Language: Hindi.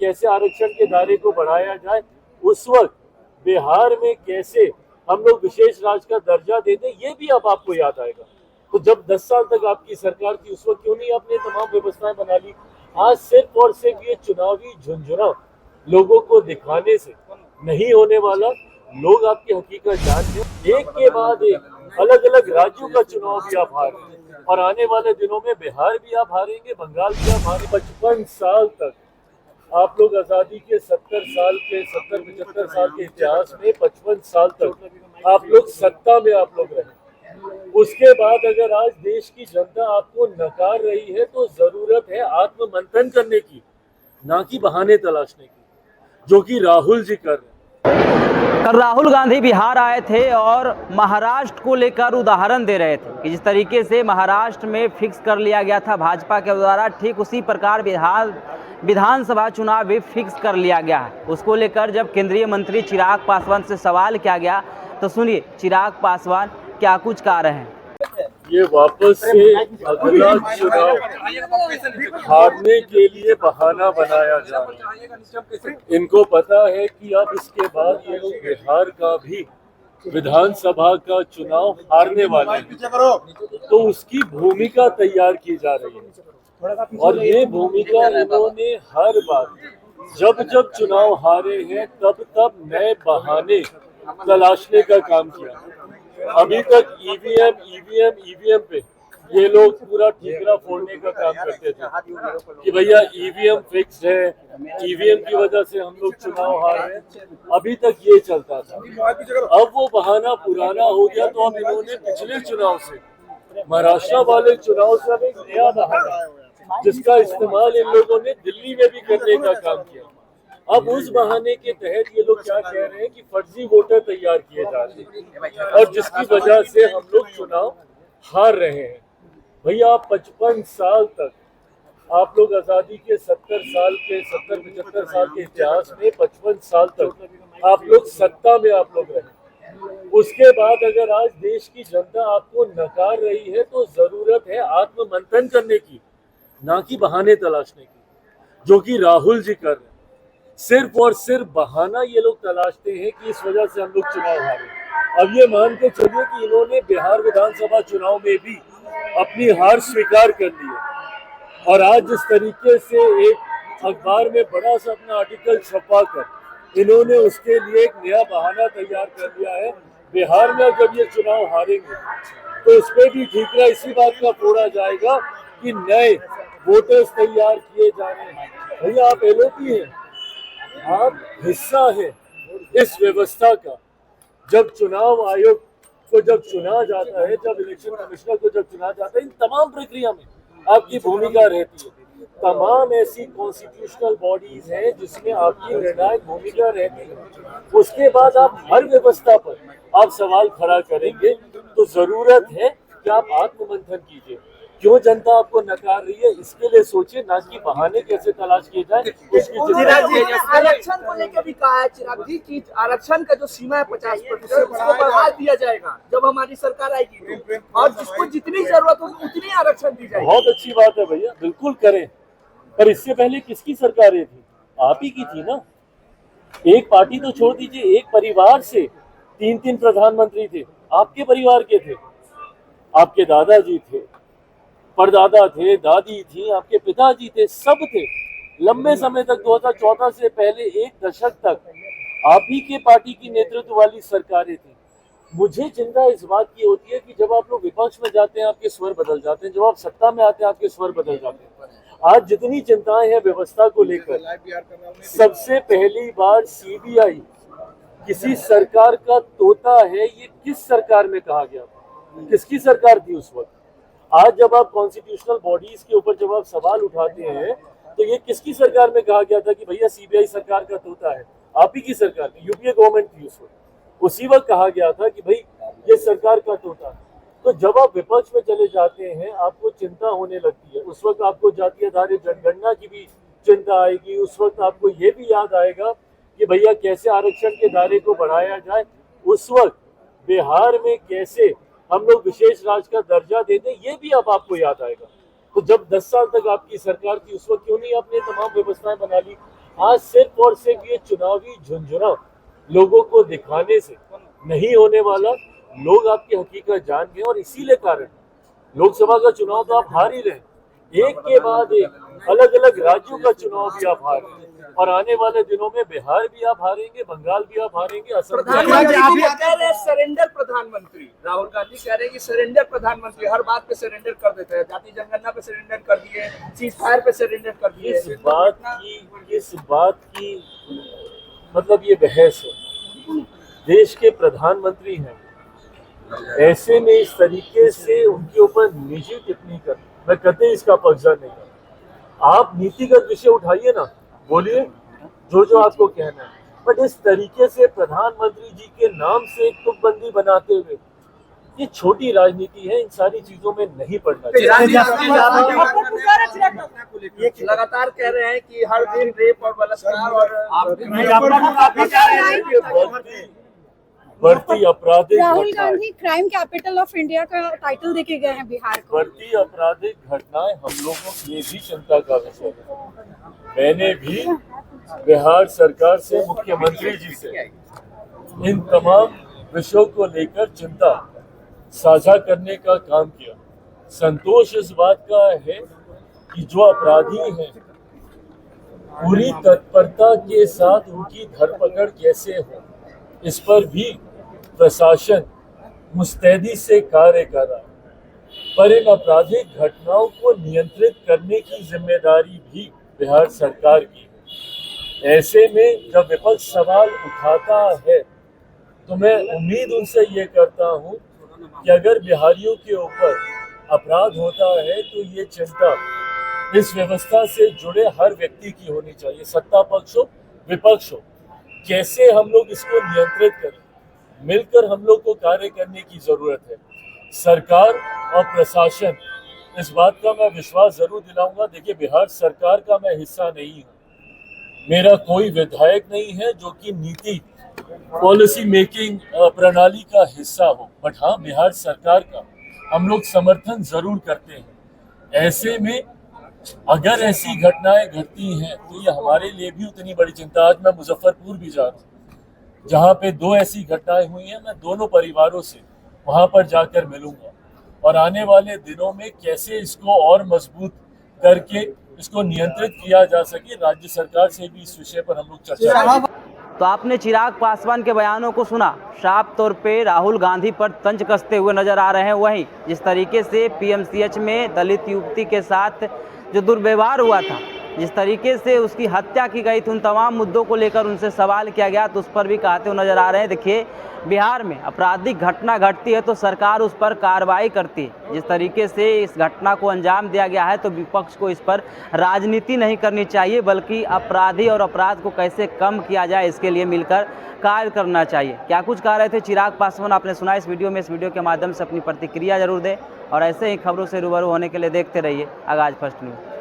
कैसे आरक्षण के दायरे को बढ़ाया जाए, उस वक्त बिहार में कैसे हम लोग विशेष राज्य का दर्जा देते, ये भी अब आपको याद आएगा। तो जब 10 साल तक आपकी सरकार थी, उस वक्त क्यों नहीं आपने तमाम व्यवस्थाएं बना ली? आज सिर्फ और सिर्फ ये चुनावी झुंझुना लोगों को दिखाने से नहीं होने वाला। लोग आपकी हकीकत जानते हैं। एक के बाद एक अलग अलग राज्यों का चुनाव भी आप हार रहे हैं और आने वाले दिनों में बिहार भी आप हारेंगे, बंगाल भी आप हारेंगे। 55 साल तक आप लोग आजादी के 70-75 साल के इतिहास में 55 साल तक आप लोग सत्ता में आप लोग रहे। उसके बाद अगर आज देश की जनता आपको नकार रही है तो जरूरत है आत्ममंथन करने की, ना कि बहाने तलाशने की, जो कि राहुल जी कर रहे हैं। कल राहुल गांधी बिहार आए थे और महाराष्ट्र को लेकर उदाहरण दे रहे थे कि जिस तरीके से महाराष्ट्र में फिक्स कर लिया गया था भाजपा के द्वारा, ठीक उसी प्रकार विधानसभा चुनाव भी फिक्स कर लिया गया है। उसको लेकर जब केंद्रीय मंत्री चिराग पासवान से सवाल किया गया तो सुनिए चिराग पासवान क्या कुछ कह रहे हैं। ये वापस से अगला चुनाव हारने के लिए बहाना बनाया जा रहा है। इनको पता है कि अब इसके बाद ये लोग बिहार का भी विधानसभा का चुनाव हारने वाले हैं, तो उसकी भूमिका तैयार की जा रही है। और ये भूमिका इन्होंने हर बार जब जब चुनाव हारे हैं तब तब नए बहाने तलाशने का काम किया। अभी तक ईवीएम पे ये लोग पूरा ठीकरा फोड़ने का काम करते थे कि भैया ईवीएम फिक्स है, ईवीएम की वजह से हम लोग चुनाव हार रहे हैं। अभी तक ये चलता था। अब वो बहाना पुराना हो गया, तो अब इन्होंने पिछले चुनाव से, महाराष्ट्र वाले चुनाव से अब एक नया बहाना, जिसका इस्तेमाल इन लोगों ने दिल्ली में भी करने का काम किया। अब उस बहाने के तहत ये लोग क्या कह रहे हैं कि फर्जी वोटर तैयार किए जा रहे हैं और जिसकी वजह से हम लोग चुनाव हार रहे हैं। भैया 55 साल तक आप लोग आजादी के 70-75 साल के इतिहास में 55 साल तक आप लोग सत्ता में आप लोग रहे। उसके बाद अगर आज देश की जनता आपको नकार रही है तो जरूरत है आत्ममंथन करने की, ना कि बहाने तलाशने की, जो कि राहुल जी कर रहे हैं। सिर्फ और सिर्फ बहाना ये लोग तलाशते हैं कि इस वजह से हम लोग चुनाव हारे। अब ये मान के चलिए कि इन्होंने बिहार विधानसभा चुनाव में भी अपनी हार स्वीकार कर ली है और आज जिस तरीके से एक अखबार में बड़ा सा अपना आर्टिकल छपा कर इन्होंने उसके लिए एक नया बहाना तैयार कर लिया है। बिहार में जब ये चुनाव हारेंगे तो उसमें भी ठीकरा इसी बात का फोड़ा जाएगा कि नए वोटर्स तैयार किए जा रहे हैं। भैया आप एलओपी हैं, आप हिस्सा है इस व्यवस्था का। जब चुनाव आयोग को जब चुना जाता है, जब इलेक्शन कमिश्नर को जब चुना जाता है, इन तमाम प्रक्रिया में आपकी भूमिका रहती है। तमाम ऐसी कॉन्स्टिट्यूशनल बॉडीज हैं जिसमें आपकी निर्णायक भूमिका रहती है। उसके बाद आप हर व्यवस्था पर आप सवाल खड़ा करेंगे तो जरूरत है कि आप आत्ममंथन कीजिए। क्यों जनता आपको नकार रही है, इसके लिए सोचिए, ना कि बहाने कैसे तलाश किए जाए उसकी। आरक्षण को लेकर भी कहा है चिराग जी की आरक्षण का जो सीमा है 50% उसको बढ़ा दिया जाएगा जब हमारी सरकार आएगी तो, और जिसको जितनी जरूरत होगी उतनी आरक्षण दी जाएगी। बहुत अच्छी बात है भैया, बिल्कुल करें। पर इससे पहले किसकी सरकारें थी? आप ही की थी ना। एक पार्टी तो छोड़ दीजिए, एक परिवार से 3-3 प्रधानमंत्री थे, आपके परिवार के थे। आपके दादाजी थे, परदादा थे, दादी थी, आपके पिताजी थे, सब थे। लंबे समय तक 2014 से पहले एक दशक तक आप ही के पार्टी की नेतृत्व वाली सरकारें थी। मुझे चिंता इस बात की होती है कि जब आप लोग विपक्ष में जाते हैं आपके स्वर बदल जाते हैं, जब आप सत्ता में आते हैं आपके स्वर बदल जाते हैं। आज जितनी चिंताएं हैं व्यवस्था को लेकर, सबसे पहली बार सीबीआई किसी सरकार का तोता है, ये किस सरकार में कहा गया था? किसकी सरकार थी उस वक्त? आज जब आप कॉन्स्टिट्यूशनल बॉडीज के ऊपर जब आप सवाल उठाते हैं तो ये किसकी सरकार में कहा गया था कि भैया सीबीआई सरकार का तोता है? आप ही की सरकार की, यूपीए गवर्नमेंट थी उस वक्त। उसी वक्त कहा गया था कि भाई ये सरकार का तोता है। तो जब आप विपक्ष में चले जाते हैं आपको चिंता होने लगती है। उस वक्त आपको जातीय आधारित जनगणना की भी चिंता आएगी। उस वक्त आपको ये भी याद आएगा कि भैया कैसे आरक्षण के दायरे को बढ़ाया जाए। उस वक्त बिहार में कैसे हम लोग विशेष राज्य का दर्जा देते, ये भी अब आपको याद आएगा। तो जब 10 साल तक आपकी सरकार थी उस वक्त क्यों नहीं आपने तमाम व्यवस्थाएं बना ली? आज सिर्फ और सिर्फ ये चुनावी झुंझुना लोगों को दिखाने से नहीं होने वाला। लोग आपकी हकीकत जान गए और इसीलिए कारण लोकसभा का चुनाव तो आप हार ही रहे, एक के बाद एक अलग अलग राज्यों का चुनाव भी आप हार रहे हैं और आने वाले दिनों में बिहार भी आप हारेंगे, बंगाल भी आप हारेंगे, असम भी। प्रधानमंत्री कह रहे हैं सरेंडर प्रधानमंत्री, राहुल गांधी कह रहे हैं कि सरेंडर प्रधानमंत्री, हर बात पे सरेंडर कर देते हैं, जाति जनगणना पे सरेंडर कर दिए, सीज फायर पे सरेंडर कर दिए। इस बात की मतलब ये बहस है, देश के प्रधानमंत्री हैं, ऐसे में इस तरीके से उनके ऊपर निजी टिप्पणी कर, मैं कतई इसका पक्षधर नहीं हूं। आप नीतिगत विषय उठाइए ना, बोलिए जो आपको कहना है, बट इस तरीके से प्रधानमंत्री जी के नाम से तुकबंदी बनाते हुए, ये छोटी राजनीति है, इन सारी चीजों में नहीं पड़ना चाहिए। लगातार कह रहे हैं कि हर दिन रेप और बलात्कार और बढ़ती आपराधिक Rahul Gandhi crime capital of India का टाइटल देके गए हैं बिहार को। बढ़ती आपराधिक घटनाएं हम लोगों के लिए भी चिंता का विषय है। मैंने भी बिहार सरकार से, मुख्यमंत्री जी से इन तमाम विषयों को लेकर चिंता साझा करने का काम किया। संतोष इस बात का है कि जो अपराधी हैं पूरी तत्परता के साथ उनकी धरपकड़ कैसे हो, इस पर भी प्रशासन मुस्तैदी से कार्य कर रहा है। पर इन आपराधिक घटनाओं को नियंत्रित करने की जिम्मेदारी भी बिहार सरकार की है। ऐसे में जब विपक्ष सवाल उठाता है तो मैं उम्मीद उनसे ये करता हूँ कि अगर बिहारियों के ऊपर अपराध होता है तो ये चिंता इस व्यवस्था से जुड़े हर व्यक्ति की होनी चाहिए, सत्ता पक्ष हो विपक्ष हो। कैसे हम लोग इसको नियंत्रित करें, मिलकर हम लोग को कार्य करने की जरूरत है। सरकार और प्रशासन, इस बात का मैं विश्वास जरूर दिलाऊंगा। देखिए, बिहार सरकार का मैं हिस्सा नहीं हूँ, मेरा कोई विधायक नहीं है जो कि नीति पॉलिसी मेकिंग प्रणाली का हिस्सा हो, बट हाँ, बिहार सरकार का हम लोग समर्थन जरूर करते हैं। ऐसे में अगर ऐसी घटनाएं घटती हैं तो ये हमारे लिए भी उतनी बड़ी चिंता। आज मैं मुजफ्फरपुर भी जा रहा हूँ, जहाँ पे 2 ऐसी घटनाएं हुई हैं। मैं दोनों परिवारों से वहाँ पर जाकर मिलूंगा और आने वाले दिनों में कैसे इसको और मजबूत करके इसको नियंत्रित किया जा सके, राज्य सरकार से भी इस विषय पर हम लोग चर्चा करेंगे। तो आपने चिराग पासवान के बयानों को सुना, साफ तौर पे राहुल गांधी पर तंज कसते हुए नजर आ रहे हैं। वहीं जिस तरीके से पीएमसीएच में दलित युवती के साथ जो दुर्व्यवहार हुआ था, जिस तरीके से उसकी हत्या की गई थी, उन तमाम मुद्दों को लेकर उनसे सवाल किया गया तो उस पर भी कहते हुए नजर आ रहे हैं। देखिए, बिहार में आपराधिक घटना घटती है तो सरकार उस पर कार्रवाई करती है। जिस तरीके से इस घटना को अंजाम दिया गया है तो विपक्ष को इस पर राजनीति नहीं करनी चाहिए, बल्कि अपराधी और अपराध को कैसे कम किया जाए इसके लिए मिलकर कार्य करना चाहिए। क्या कुछ कह रहे थे चिराग पासवान, आपने सुना इस वीडियो में। इस वीडियो के माध्यम से अपनी प्रतिक्रिया जरूर दें और ऐसे ही खबरों से रूबरू होने के लिए देखते रहिए आगाज फर्स्ट न्यूज़।